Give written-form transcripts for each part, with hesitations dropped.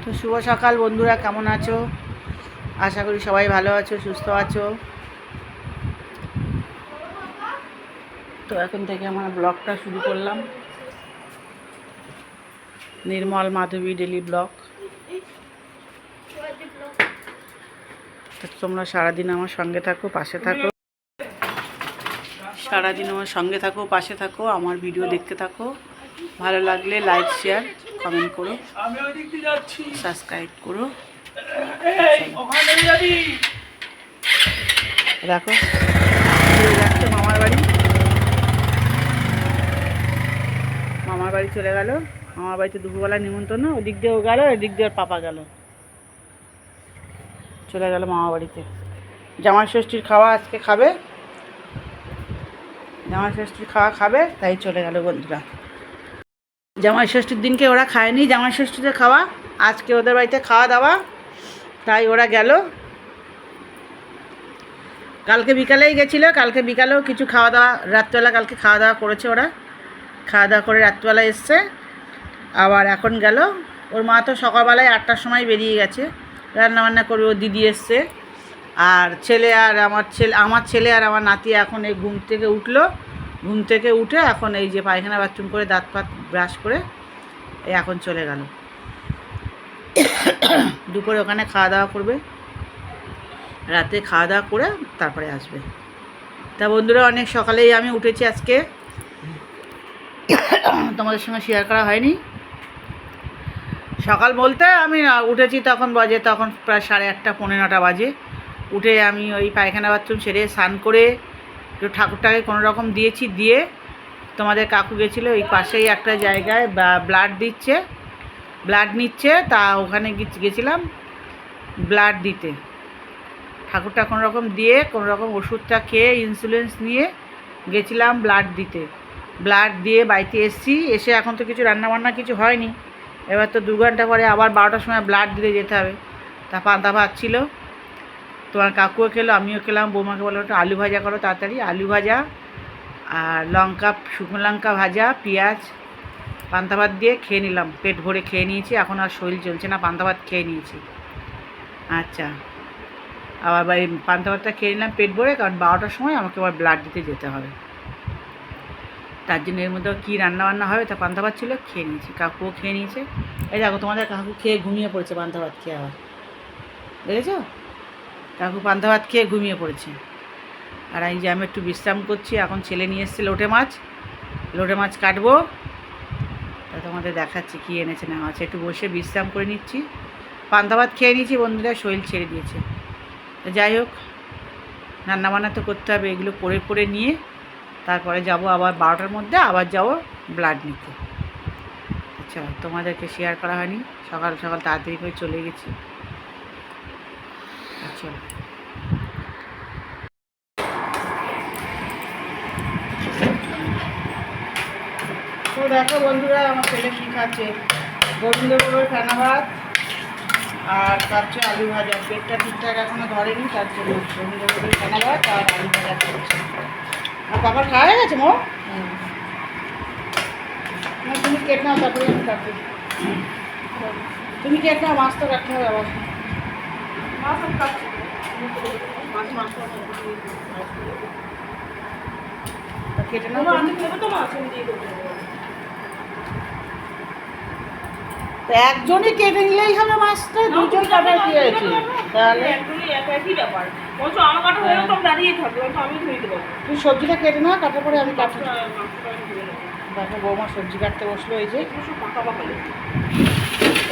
তো শুভ সকাল বন্ধুরা, কেমন আছো? আশা করি সবাই ভালো আছো, সুস্থ আছো। তো এখন থেকে আমার ব্লগটা শুরু করলাম, নির্মল মাধবী ডেলি ব্লগ। তো তোমরা সারাদিন আমার সঙ্গে থাকো, পাশে থাকো, সারাদিন আমার সঙ্গে থাকো, পাশে থাকো, আমার ভিডিও দেখতে থাকো। ভালো লাগলে লাইক, শেয়ার, কমেন্ট করো, সাবস্ক্রাইব করো। দেখো যাচ্ছে মামার বাড়ি, মামার বাড়ি চলে গেল। মামার বাড়িতে দুপুরবেলা নিমন্ত্রণ, ওদিক দিয়েও গেল, এদিক দিয়ে ওর পাপা গেল, চলে গেল মামা বাড়িতে। জামাই ষষ্ঠীর খাওয়া আজকে খাবে, জামাই ষষ্ঠীর খাওয়া খাবে, তাই চলে গেল বন্ধুরা। জামাই ষষ্ঠীর দিনকে ওরা খায়নি জামাই ষষ্ঠীতে খাওয়া, আজকে ওদের বাড়িতে খাওয়া দাওয়া, তাই ওরা গেল। কালকে বিকালেই গেছিলো, কালকে বিকালেও কিছু খাওয়া দাওয়া, রাত্রিবেলা কালকে খাওয়া দাওয়া করেছে ওরা, খাওয়া দাওয়া করে রাত্রিবেলা এসছে, আবার এখন গেল। ওর মা তো সকালবেলায় 8টার সময় বেরিয়ে গেছে, রান্নাবান্না করে। ওর দিদি এসছে, আর আমার ছেলে আর আমার নাতি এখন এই ঘুম থেকে উঠলো, ঘুম থেকে উঠে এখন এই যে পায়খানা বাথরুম করে দাঁত ফাত ব্রাশ করে এই এখন চলে গেল। দুপুরে ওখানে খাওয়া দাওয়া করবে, রাতে খাওয়া দাওয়া করে তারপরে আসবে। তা বন্ধুরা, অনেক সকালেই আমি উঠেছি আজকে, তোমাদের সঙ্গে শেয়ার করা হয়নি। সকাল বলতে আমি উঠেছি তখন প্রায় 8:30 পৌনে 9টা বাজে। উঠে আমি ওই পায়খানা বাথরুম সেরে স্নান করে একটু ঠাকুরটাকে কোনো রকম দিয়েছি, দিয়ে তোমাদের কাকু গেছিলো এই পাশেই একটা জায়গায় ব্লাড নিচ্ছে, তা ওখানে গেছিলাম ব্লাড দিতে। ঠাকুরটা কোনো রকম দিয়ে কোনো রকম ওষুধটা খেয়ে ইন্স্যুরেন্স নিয়ে গেছিলাম ব্লাড দিতে। ব্লাড দিয়ে বাড়িতে এসে এখন তো কিছু রান্নাবান্না কিছু হয়নি, এবার তো 2 ঘন্টা পরে আবার 12টার সময় ব্লাড দিতে যেতে হবে। তা পান্তা ভাত ছিল, তোমার কাকুও খেলো, আমিও খেলাম। বৌমাকে বললো একটু আলু ভাজা করো তাড়াতাড়ি, আলু ভাজা আর শুকনো লঙ্কা ভাজা, পেঁয়াজ, পান্তা ভাত দিয়ে খেয়ে নিলাম। পেট ভরে খেয়ে নিয়েছি, এখন আর শরীর চলছে না, পান্তা ভাত খেয়ে নিয়েছি। আচ্ছা, আবার পান্তা ভাতটা খেয়ে নিলাম পেট ভরে, কারণ 12টার সময় আমাকে আবার ব্লাড দিতে যেতে হবে। তার জন্য এর মধ্যে কী রান্নাবান্না হবে, তা পান্তা ভাত ছিল, খেয়ে নিয়েছি। কাকুও খেয়ে নিয়েছে। এই দেখো তোমাদের কাকু খেয়ে ঘুমিয়ে পড়েছে পান্তা ভাত খেয়ে, আবার দেখেছ, কাকু পান্তা ভাত খেয়ে ঘুমিয়ে পড়েছে। আর এই যে আমি একটু বিশ্রাম করছি, এখন ছেলে নিয়ে এসছে লোটে মাছ কাটবো, তা তোমাদের দেখাচ্ছি কী এনেছে না আছে। একটু বসে বিশ্রাম করে নিচ্ছি, পান্তা ভাত খেয়ে নিয়েছি বন্ধুরা, শরীর ছেড়ে দিয়েছে। যাই হোক, রান্নাবান্না তো করতে হবে, এগুলো করে নিয়ে তারপরে যাব আবার 12টার মধ্যে আবার যাব ব্লাড নিতে। আচ্ছা, তোমাদেরকে শেয়ার করা হয়নি, সকাল সকাল তাড়াতাড়ি করে চলে গেছি। আচ্ছা, তো দেখো বন্ধুরা, আমার ছেলে কী খাচ্ছে, গোবিন্দভোগের ফেনা ভাত আর খাচ্ছে আলু ভাজা। পেটটা ঠিকঠাক এখনো ধরেনি, তার জন্য গোবিন্দভোগের ফেনা ভাত আর আলু ভাজা খাচ্ছে। আর বাবার খাওয়া হয়ে গেছে মো? তুমি কেটে নাও, তারপরে আমি কাটবো। তুমি কেটে নাও, মাছ তো কাটতে হবে আবার। মাছ আমি কাটছি, কেটে নাও। একজনই কেটে নিলেই হবে মাছটা, দুজন কাটার কি আছে? তাহলে তুই সবজিটা কেটে নাও, কাটার পরে আমি কাটবো। দেখো বৌমা সবজি কাটতে বসলো, এই যে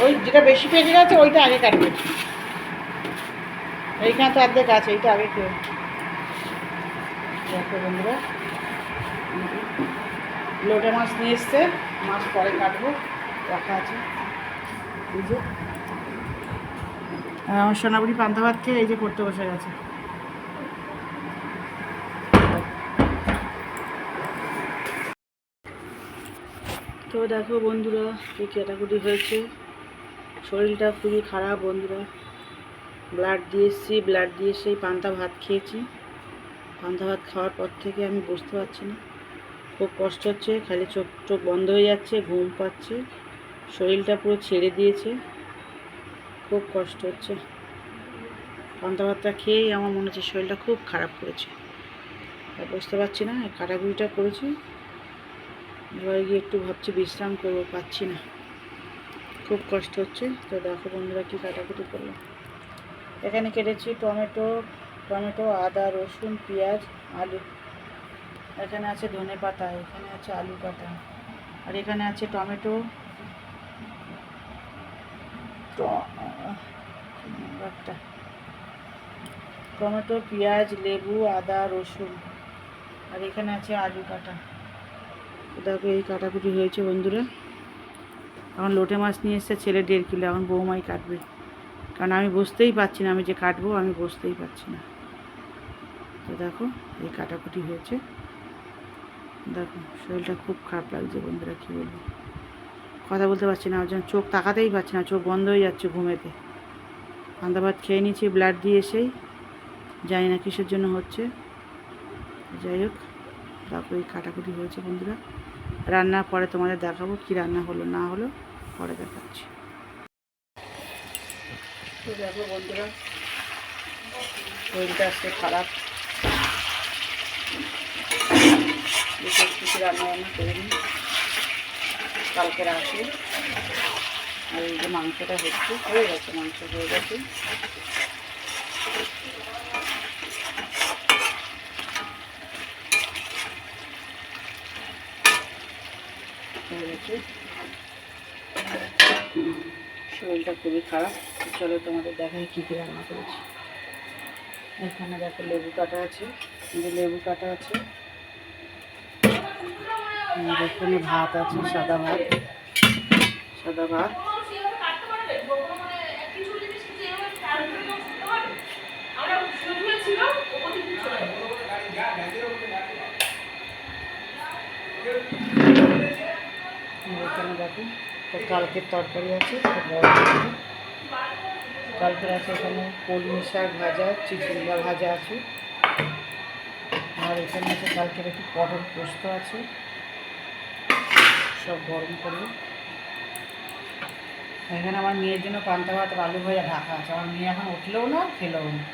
ওই যেটা বেশি পেঁচে গেছে ওইটা আগে কাটবে, এইখানে তো অর্ধেক আছে, এইটা আগে কেউ। দেখো বন্ধুরা, লোটে মাছ নিয়ে এসছে, মাছ পরে কাটবো, রাখা আছে। এই যে আমার সোনাবুড়ি পান্তা ভাত খেয়ে এই যে পড়তে বসে গেছে। তো দেখো বন্ধুরা, কি কাটাকুটি হয়েছে, শরীরটা খুবই খারাপ বন্ধুরা। ব্লাড দিয়ে এসেছি, ব্লাড দিয়ে সেই পান্তা ভাত খেয়েছি। পান্তা ভাত খাওয়ার পর থেকে আমি বুঝতে পারছি না, খুব কষ্ট হচ্ছে, খালি চোখ বন্ধ হয়ে যাচ্ছে, ঘুম পাচ্ছে, শরীরটা পুরো ছেড়ে দিয়েছে। খুব কষ্ট হচ্ছে। পান্তা ভাতটা খেয়েই আমার মনে হচ্ছে শরীরটা খুব খারাপ করেছে। আর বুঝতে পারছি না, কাটাকুটিটা করেছি, এবার গিয়ে একটু ভাবছি বিশ্রাম করবো, পাচ্ছি না, খুব কষ্ট হচ্ছে। তো দেখো বন্ধুরা কী কাটাকুটি করলাম। এখানে কেটেছি টমেটো, আদা, রসুন, পেঁয়াজ, আলু। এখানে আছে ধনে পাতা, এখানে আছে আলু কাটা, আর এখানে আছে টমেটো, পেঁয়াজ, লেবু, আদা, রসুন, আর এখানে আছে আলু কাটা। দেখো এই কাটাকুটি হয়েছে বন্ধুরা। এখন লোটে মাছ নিয়ে এসেছে ছেলে 1.5 কিলো, এখন বৌমাই কাটবে, কারণ আমি বুঝতেই পারছি না, আমি যে কাটবো আমি বুঝতেই পারছি না। তো দেখো এই কাটাকুটি হয়েছে। দেখো শরীরটা খুব খারাপ লাগছে বন্ধুরা, কী বলবো, কথা বলতে পারছি না, ওর জন্য চোখ তাকাতেই পারছি না, চোখ বন্ধ হয়ে যাচ্ছে ঘুমেতে। পান্তা ভাত খেয়ে নিয়েছি ব্লাড দিয়ে এসেই, জানি না কিসের জন্য হচ্ছে। যাই হোক, তারপরে এই কাটাকুটি হয়েছে বন্ধুরা। রান্নার পরে তোমাদের দেখাবো কী রান্না হলো না হলো, পরে দেখাচ্ছি। তো দেখো বন্ধুরা, শরীরটা আজকে খারাপ, বিশেষ কিছু রান্নাবান্না করে নিই, কালকে রাখি। আর এই যে মাংসটা হচ্ছে, হয়ে গেছে, মাংস হয়ে গেছে। শরীরটা খুবই খারাপ। চলো তোমাদের দেখাই কী কী রান্না করেছি। এখানে দেখো লেবু কাটা আছে, এখানে ভাত আছে, সাদা ভাত। এখানে দেখো কালকের তরকারি আছে, কালকের আছে এখানে কলমি শাক ভাজা, চিচিঙ্গা ভাজা আছে, আর এখানে আছে কালকের একটু পটল পোস্ত আছে, সব গরম করবো। এখানে আমার মেয়ের জন্য পান্তা ভাত আর আলু ভাজা ঢাকা আছে, আমার মেয়ে এখন উঠলেও না খেলেও না।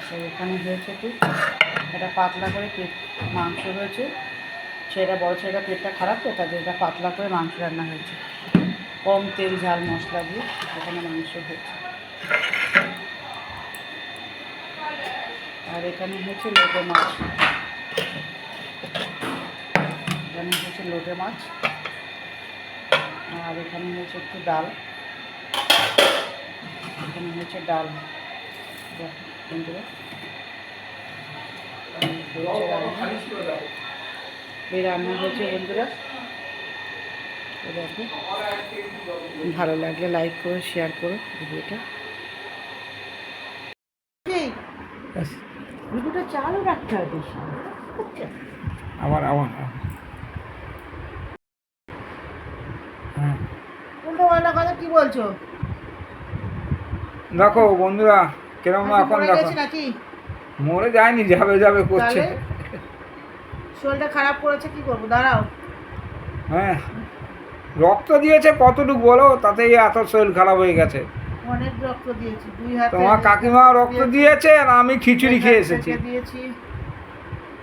তো এখানে হয়েছে একটু এটা পাতলা করে মাংস হয়েছে, বড় ছেলেটা পেটটা খারাপ, তো তাদের এটা পাতলা করে মাংস রান্না হয়েছে, কম তেল ঝাল মশলা দিয়ে এখানে মাংস হয়েছে। আর এখানে হচ্ছে লোটে মাছ, আর এখানে হচ্ছে একটু ডাল, বন্ধুরা। এই রান্না হয়েছে বন্ধুরা। দেখো, ভালো লাগলে লাইক করো, শেয়ার করো ভিডিওটা। দুটো চালও রাখতে হবে আবার হ্যাঁ, উল্টো পাল্টা কথা কি বলছো? দেখো বন্ধুরা কিরকম এখন দেখো, নাকি মরে যায়নি, যাবে করছে। শরীরটা খারাপ করেছে, কি করবো, দাঁড়াও। হ্যাঁ, রক্ত দিয়েছে কতটুকু বলো, তাতেই এত শরীর খারাপ হয়ে গেছে। অনেক রক্ত দিয়েছি, 2 হাতে। তোমার কাকিমা রক্ত দিয়েছে আর আমি খিচুড়ি খেয়ে এসেছি,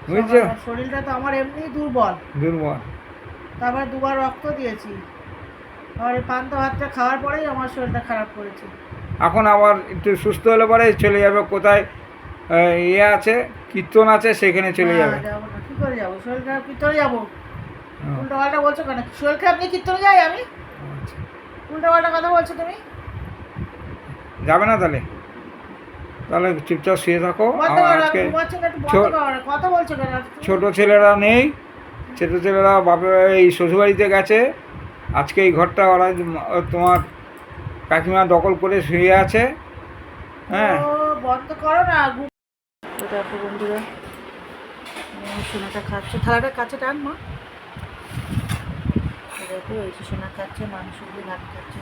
বুঝছো? শরীরটা তো আমার এমনি দুর্বল, তারপরে 2বার রক্ত দিয়েছি, আর এই পান্তা ভাতটা খাওয়ার পরেই আমার শরীরটা খারাপ করেছে। এখন আবার একটু সুস্থ হলে পরে চলে যাবে কোথায়, আছে কীর্তন আছে, সেখানে চলে যাবে। যাবো না, কি করে যাবো, শরীর খারাপ কীর্তনে যাবো? উল্টো পাল্টা বলছো কেন? শরীর খারাপ নিয়ে কীর্তনে যাই আমি? উল্টো পাল্টা কথা বলছো তুমি, যাবে না? তাহলে চুপচাপ শুয়ে থাকো। আজকে ছোটো ছেলেরা নেই, বাপের এই শ্বশুরবাড়িতে গেছে, আজকে এই ঘরটা ওরা তোমার কাকিমা দখল করে শুয়ে আছে। হ্যাঁ, বন্ধ করো না। দেখো বন্ধুরা, সোনাটা খাচ্ছে, থালাটার কাছে টান মা। দেখো এই যে সোনা খাচ্ছে, মাংস দিয়ে ভাত খাচ্ছে,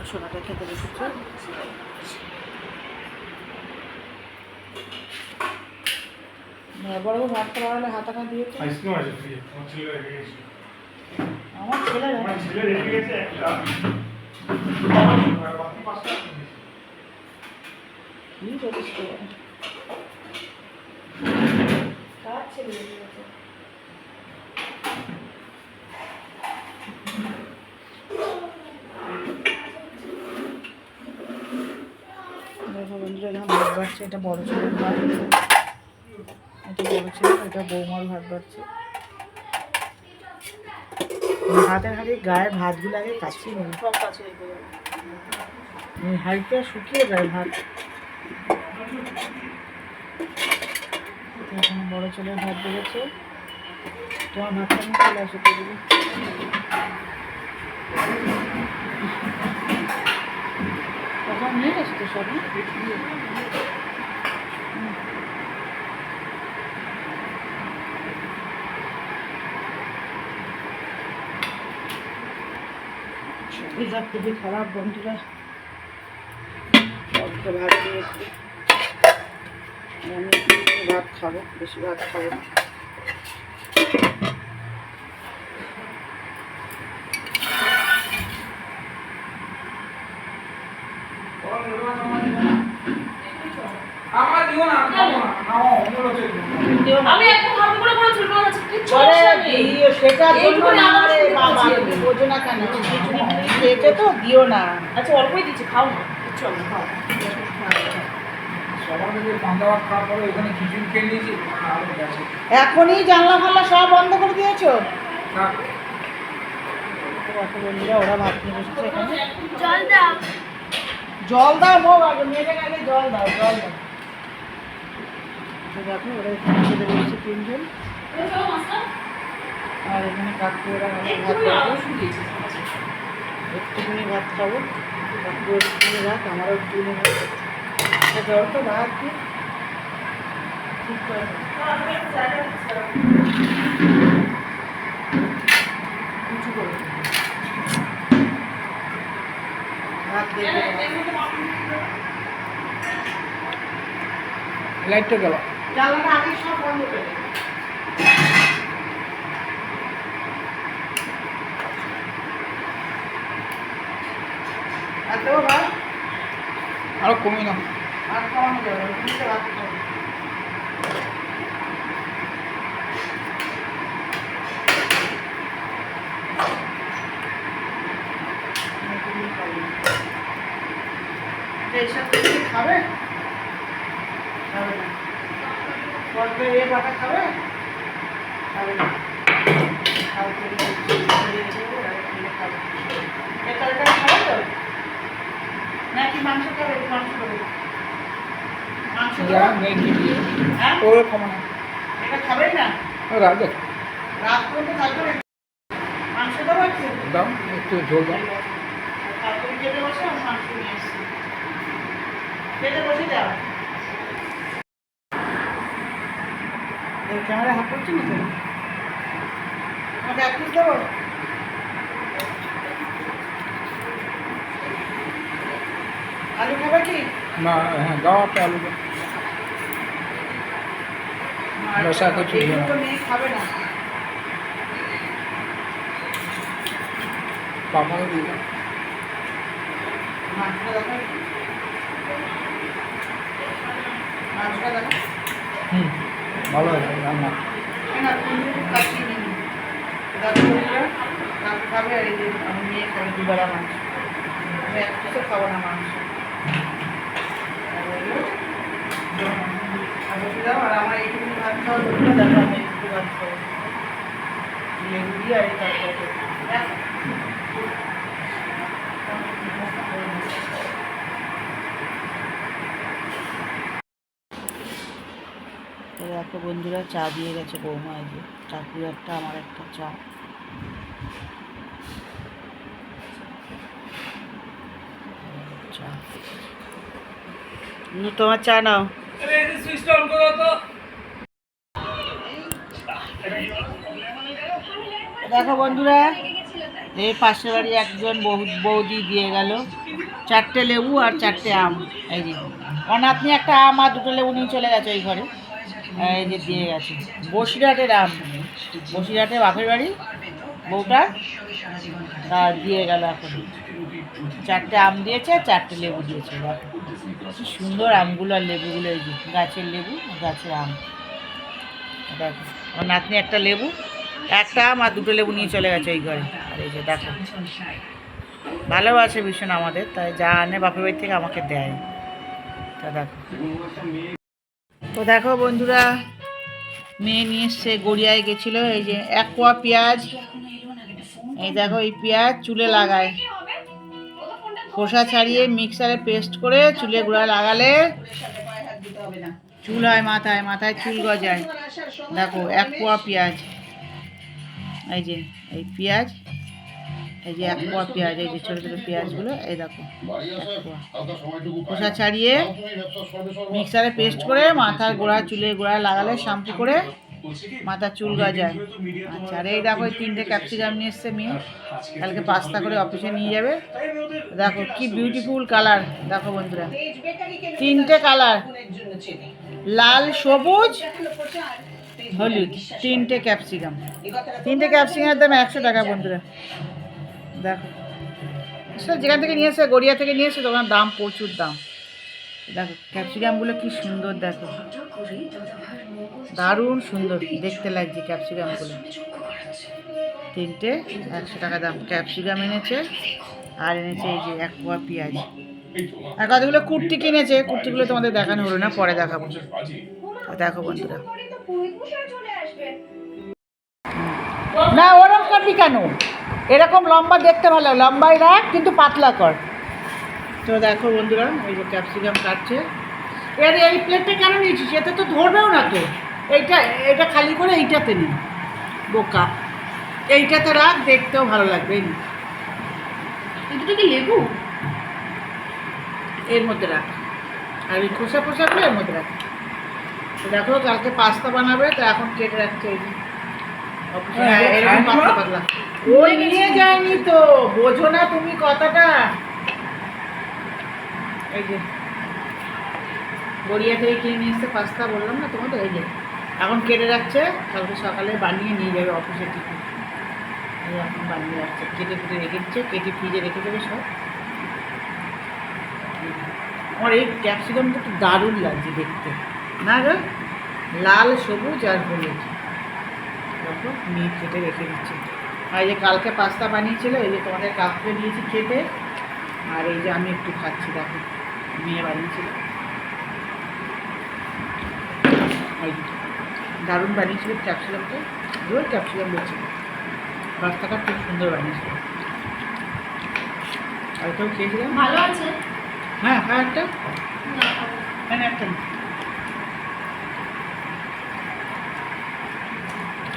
সোনাটা খেতে বসেছে। বড় ভাতটা বাড়ালে হাতাটা দিয়েছে আমার ছেলেরা। কি করিস তো? কার ছেলে রেডি হয়েছে? দেখো বন্ধুরা, এখানে ভাত বাড়ছে। এটা বড় ছেলের ভাত, এটা বড় ছেলে, এটা বৌমার ভাত বাড়ছে। ভাতের হাড়ি গায়ে ভাতগুলো আগে কাছিয়ে নেই, সব কাছে হাড়িটা শুকিয়ে যায় ভাত। এখানে বড় ছেলের ভাত বেড়েছে, তোমার ভাতটা আমি চলে আসে করবো। তখন নিয়ে গেছে তো সব। শরীরটা খুবই খারাপ বন্ধুরা, অল্প ভাত দিয়েছি। আমি ভাত খাবো, বেশি ভাত খাবো না। আমি একটু ভালো করে করে চুল বানাচ্ছি, কিচ্ছু আরে সমস্যা নেই। দিও, সেটার জন্য এইটুকুনি না আমার রে শুধু বাবা, বুঝিয়ে তুমি দিই। বোঝো না কেন? খিচুড়ি পুরি খেয়েছে তো, দিও না। আচ্ছা অল্পই দিচ্ছি, খাও না, কিচ্ছু হবে না, খাও। সবার থেকে পান্তা ভাত খাওয়ার পরে ওখানে খিচুড়ি খেয়ে নিয়েছি, আরো গেছে। এখনই জানলা ফাল্লা সব বন্ধ করে দিয়েছো? না, দেখো বন্ধুরা, ওরা ভাত নিয়ে বসেছে এখানে। জল দাও। জল দাও হোক, আগে মেয়েটাকে আগে জল দাও, জল দাও। তো দেখো ওরা এখানে খেতে বসেছে তিনজন, আর এখানে কাকু ওরা ভাত খাবে। একটুখানি ভাত খাবো, কাকু একটুখানি ভাত, আমারও একটুখানি ভাত। জল তো ভাত কি ঠিক করে কিছু করবো ভাত দিয়ে লাইটটা গেল। জ্বালাটা আগে সব বন্ধ করে দেবে। আর দেবো ভাত? আরো কমে না। আর খাওয়ানো যাবে না, তুমি তো ভাত খাবে। এইসব কিছু খাবে? খাবে না। বলবে এ বাটা খাবে? খাবে না। কালকে খাবে। এ তরকারি খাবে তো? নাকি মাংস খাবে? মাংস খাবে? মাংস যা খাবে? নেই কি দিয়ে হ্যাঁ? ওরে কমে না। এটা খাবেন না? রাত দেখ রাত পর্যন্ত থাকবে না। মাংস দেবো একটু? দাও, একটু ঝোল দাও। তারপরে খেতে বসে আমি মাংস নিয়ে এসেছি। খেতে বসে যাও। ক্যামেরা হাত করছি না তো? আমাকে এক পিস দেবো? আলু খাবে কি? না, হ্যাঁ দাও একটা আলু দাও। রসা কচু এগুলো দিয়ে তো মেয়ে খাবে না। পাপাকে দিয়ে দাও। মাংসটা দেখো, মাংসটা দেখো। হুম, ভালো আছে রান্না। না তুমি কাটিয়ে নিন। দেখো বন্ধুরা, কাকু খাবে আর এই যে আমি মেয়ে খাবে দুবেলা মাংস। আমি এক পিসও খাবো না মাংস। আর আমার এইটুকু ভাত খাওয়া বলবো, দেখো আমি একটু ভাত খাবো লেবু দিয়ে আর এই তরকারি। দেখো বন্ধুরা, চা দিয়ে গেছে বৌমা, এই যে কাকু একটা, আমার একটা চা। চা তোমার চা নাও। দেখো বন্ধুরা, এই পাশের বাড়ি একজন বৌদি দিয়ে গেল 4টে লেবু আর 4টে আম। এই যে অনাথনি একটা আম আর 2টো লেবু নিয়ে চলে গেছে ওই ঘরে। এই যে দিয়ে গেছে বসিরহাটের আম, বসিরহাটে বাপের বাড়ি, বউটা তা দিয়ে গেল এখন। 4টে আম দিয়েছে, 4টে লেবু দিয়েছে। দেখো কি সুন্দর আমগুলো আর লেবুগুলো, এই যে গাছের লেবু, গাছের আম। দেখো আমার নাতনি একটা লেবু, একটা আম আর 2টো লেবু নিয়ে চলে গেছে ওই ঘরে। আর এই যে দেখো ভালোবাসে ভীষণ আমাদের, তাই যা আনে বাপের বাড়ি থেকে আমাকে দেয়। তা দেখো, তো দেখো বন্ধুরা, মেয়ে নিয়ে এসছে, গড়িয়ায় গেছিলো। এই যে 1 পোয়া পেঁয়াজ, এই দেখো এই পেঁয়াজ চুলে লাগায়, খোসা ছাড়িয়ে মিক্সারে পেস্ট করে চুলে গুঁড়া লাগালে চুল হয়, মাথায় মাথায় চুল গজায়। দেখো 1 পোয়া পেঁয়াজ, এই যে এই পেঁয়াজ, এই যে 1 পোয়া পেঁয়াজ, এই যে ছোটো ছোটো পেঁয়াজগুলো, এই দেখো 1 পোয়া খোসা ছাড়িয়ে মিক্সারে পেস্ট করে মাথার গোড়ায়, চুলের গোড়ায় লাগালে শ্যাম্পু করে মাথার চুল গজায়। আচ্ছা, আর এই দেখো এই 3টে ক্যাপসিকাম নিয়ে এসছে মেয়ে, কালকে পাস্তা করে অফিসে নিয়ে যাবে। দেখো কি বিউটিফুল কালার, দেখো বন্ধুরা 3টে কালার, লাল, সবুজ, হলুদ, 3টে ক্যাপসিকাম। 3টে ক্যাপসিকামের দাম 100 টাকা বন্ধুরা। দেখো যেখান থেকে নিয়ে এসে, গড়িয়া থেকে নিয়ে এসে, তখন দাম প্রচুর দাম। দেখো ক্যাপসিকামগুলো কি সুন্দর, দেখো দারুণ সুন্দর দেখতে লাগছে ক্যাপসিকামগুলো। 3টে 100 টাকা দাম ক্যাপসিকাম এনেছে। আর এনেছে এই যে 1 পোয়া পেঁয়াজ। আর কতগুলো কুর্তি কিনেছে, কুর্তিগুলো তোমাদের দেখানো হলো না, পরে দেখাবো। দেখো বন্ধুরা, না ওরকম করবি কেন, এরকম লম্বা দেখতে ভালো, লম্বাই রাখ কিন্তু পাতলা কর। তো দেখো বন্ধুরা, এই যে ক্যাপসিকাম কাটছে। এর এই প্লেটটা কেন নিয়েছিস, এতে তো ধরবেও না তো। এটা খালি করে এইটাতে নি, বোকা, এইটাতে রাখ, দেখতেও ভালো লাগবে। এটা কি লেবু? এর মধ্যে রাখ, আর এই খোসা খোসাগুলো এর মধ্যে রাখ। তো দেখো কালকে পাস্তা বানাবে, তো এখন কেটে রাখছে এই যে। হ্যাঁ, এরকম পাতলা পাতলা। ওই নিয়ে যায়নি তো, বোঝো না তুমি কথাটা। এই যে গড়িয়া থেকে কিনে নিয়ে এসছে পাস্তা, বললাম না তোমাদের। এই যে এখন কেটে রাখছে, কালকে সকালে বানিয়ে নিয়ে যাবে অফিসে টিফিন। এই এখন বানিয়ে রাখছে, কেটে কুটে রেখে দিচ্ছে, কেটে ফ্রিজে রেখে দেবে সব। আমার এই ক্যাপসিকামটা একটু দারুণ লাগছে দেখতে, না গো, লাল, সবুজ আর হলুদ। দেখো মেয়ে কেটে রেখে দিচ্ছে। আর এই যে কালকে পাস্তা বানিয়েছিল, এই যে তোমাদের কাকুকে দিয়েছি খেতে। আর এই যে আমি একটু খাচ্ছি, দেখো মেয়ে বানিয়েছিল, এই দারুণ বানিয়েছিল ক্যাপসিকামটা, জোর ক্যাপসিকাম বলছিল। পাস্তাটা খুব সুন্দর বানিয়েছিল। আর ওটাও খেয়েছিলাম, ভালো আছে। হ্যাঁ হ্যাঁ একটা, হ্যাঁ একটা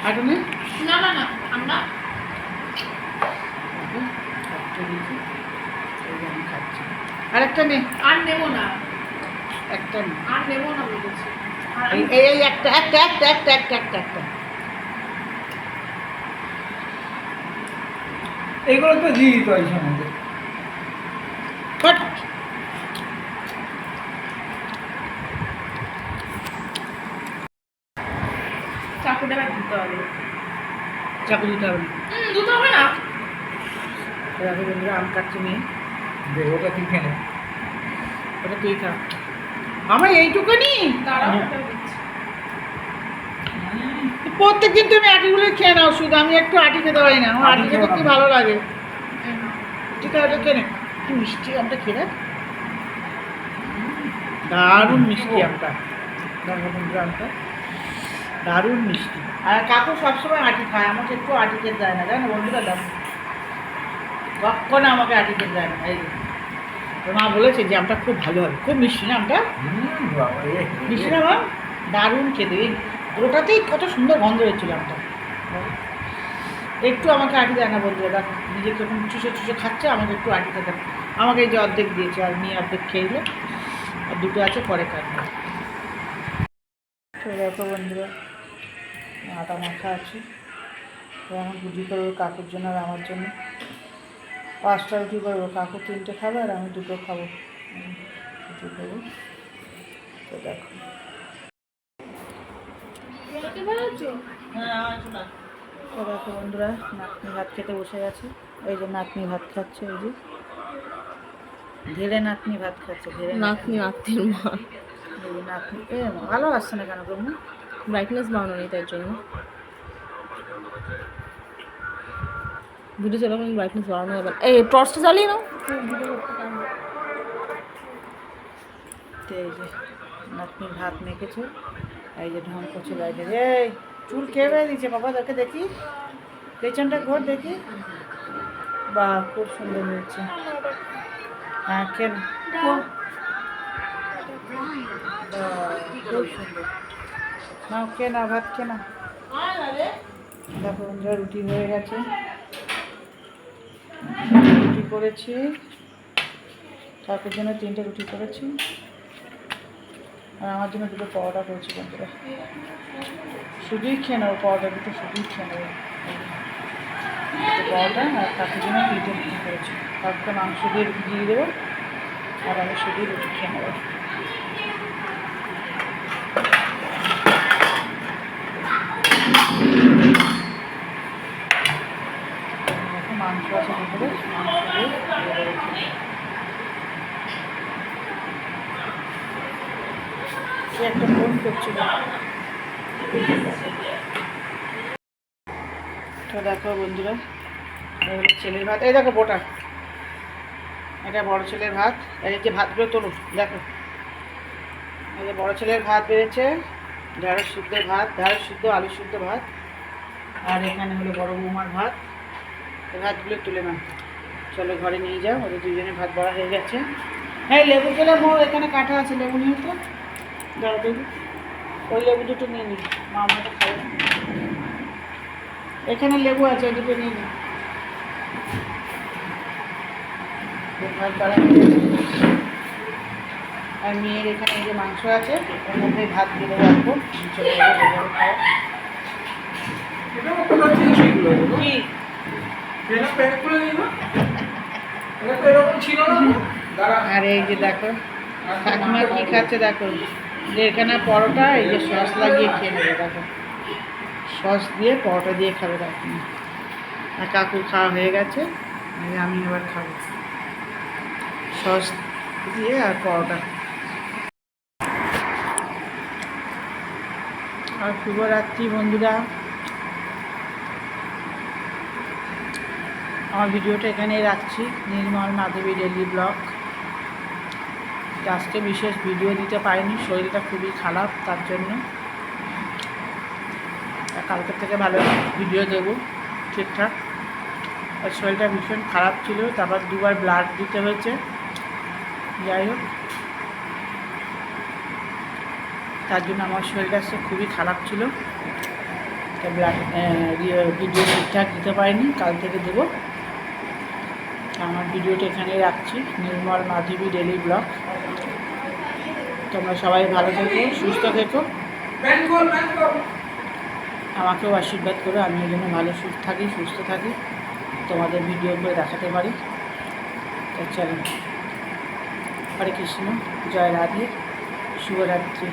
আটা নেই, না না না, আমরা একটা দিয়েছি, এই যে আমি খাচ্ছি। আরেকটা নেই, আর নেবো না, একটা নেই, আর নেবো না বলেছি। এই এই একটা একটা একটা একটা একটা একটা একটা এইগুলো তো দিয়ে দিত এই সম্বন্ধে। ফট। চাকুটা দিতে হবে। চাকু দিতে হবে না। দুটো হবে না। দেখো বন্ধুরা, আম কাটছে মেয়ে, দে ওটা তুই খেলে। ওটা তুই খা, আমার এইটুকুনি। দাঁড়াও, হ্যাঁ। ওটাও দিচ্ছি। প্রত্যেকদিন তুমি আটিগুলো খেয়ে নাও, শুধু আমি একটু আটি খেতে পারি না, আমার আটি খেতে কি ভালো লাগে। ঠিক আছে, ওটা খেয়ে নে। কি মিষ্টি আমটা, খেয়ে দেখ, দারুণ মিষ্টি আমটা। দেখো বন্ধুরা, আমটা দারুণ মিষ্টি। আর কাকু সবসময় আটি খায়, আমাকে একটু আটি খেতে দেয় না, জানো বন্ধুরা। দেখো কখনো আমাকে আটি খেতে দেয় না। এই যে তোর মা বলেছে যে আমটা খুব ভালো হবে, খুব মিষ্টি না আমটা, মিষ্টি না মা, দারুণ খেতে। এই ওটাতেই কত সুন্দর গন্ধ হচ্ছিল আমটা। একটু আমাকে আটি দেয় না বন্ধুরা। দেখো নিজে যখন চুষে চুষে খাচ্ছে, আমাকে একটু আটি খেতে, আমাকে এই যে অর্ধেক দিয়েছে, আর নিয়ে অর্ধেক খেয়ে, আর 2টো আছে, পরে কাটবে। তো দেখো বন্ধুরা, আটা মাখা আছে, তো এখন রুটি করবো কাকুর জন্য আর আমার জন্য। 5টা রুটি করবো, কাকু 3টে খাবে আর আমি 2টো খাবো। রুটি করবো, তো দেখো। দেখতে পাচ্ছ? হ্যাঁ, শোনা তো দেখো বন্ধুরা, নাতনি ভাত খেতে বসে গেছে। এই যে নাতনি ভাত খাচ্ছে, এই যে ধীরে নাতনি ভাত খাচ্ছে, ধীরে নাতনি আত্মীয় মা। এই যে নাতনি ভালো আসছে না কেন ব্রহ্ম? ব্রাইটনেস বাড়ানো নেই তার জন্য। ভিডিও চলাকালীন ব্রাইটনেস বাড়ানো হবে। এই টর্চটা জ্বালিয়ে নাও। তো এই যে নাতনি ভাত মেখেছে, এই যে ঢং করছে বাইরে। এই চুল কে বেড়ে দিচ্ছে বাবা, তোকে দেখি, পেছনটা ঘর দেখি। বাহ, খুব সুন্দর হয়েছে। হ্যাঁ কেন, খুব সুন্দর। নাও কে না ভাত কে না। দেখো বন্ধুরা, রুটি হয়ে গেছে, রুটি করেছি, ঠাকুর জন্য 3টে রুটি করেছি, আর আমার জন্য 2টো পরোটা করেছি বন্ধুরা। শুধুই খেয়ে নেবো পরোটা, 2টো শুধুই খেয়ে নেবো। 2টো পরোটা আর ঠাকুর জন্য 3টে রুটি করেছি। ঠাকুরকে মাংস দিয়ে রুটি দিয়ে দেবো, আর আমি শুধুই রুটি খেয়ে নেবো। মাংস আছে ভিতরে, মাংস দিয়ে একটা ফোন করছিল। তো দেখো বন্ধুরা, এই হলো ছেলের ভাত। এই দেখো বোটা, এটা বড় ছেলের ভাত। এই যে ভাতগুলো তোলো, দেখো এই যে বড় ছেলের ভাত বেড়েছে, ঢেঁড়স সিদ্ধ ভাত, ঢেঁড়স সিদ্ধ আলু সিদ্ধ ভাত, আর এখানে হলো বড় বৌমার ভাত। এই ভাতগুলো তুলে নাও, চলো ঘরে নিয়ে যাও, ওদের 2জনের ভাত বড়া হয়ে গেছে। হ্যাঁ লেবু খেলে মোর এখানে কাঁঠা আছে, লেবু নিয়ে তো দাঁড়া দেবো, ওই লেবু 2টো নিয়ে নিই, মা আমাকে খাবে। এখানে লেবু আছে, ওই 2টো নিয়ে নিই। ভাত বাড়া হয়ে গেছে, আর মেয়ের এখানে এই যে মাংস আছে, ওর মধ্যে ভাত দিয়ে দেবো অল্প, চলে যাবো খাওয়া। কি আর এই যে দেখো কাকিমা কি খাচ্ছে, দেখো 1.5খানা পরোটা, এই যে সস লাগিয়ে খেয়ে নেবে। দেখো সস দিয়ে পরোটা দিয়ে খাবে কাকিমা, আর কাকুর খাওয়া হয়ে গেছে, আমি এবার খাবো সস দিয়ে আর পরোটা। আর শুভরাত্রি বন্ধুরা, আমার ভিডিওটা এখানেই রাখছি। নির্মল মাধবী ডেইলি ব্লগ। আজকে বিশেষ ভিডিও দিতে পারিনি, শরীরটা খুবই খারাপ, তার জন্য। কালকের থেকে ভালো ভিডিও দেবো ঠিকঠাক। আর শরীরটা ভীষণ খারাপ ছিল, তারপর 2বার ব্লাড দিতে হয়েছে। যাই হোক, তার জন্য আমার শরীরটা খুবই খারাপ ছিল, তো ব্লাড ভিডিও ঠিকঠাক দিতে পারিনি, কাল থেকে দেবো। আমার ভিডিওটা এখানেই রাখছি, নির্মল মাধবী ডেইলি ব্লগ। তোমরা সবাই ভালো থেকো, সুস্থ থেকো, আমাকেও আশীর্বাদ করো, আমি এই জন্য ভালো সুস্থ থাকি, তোমাদের ভিডিও করে দেখাতে পারি। তো চলো, হরে কৃষ্ণ, জয় রাধে, শুভরাত্রি।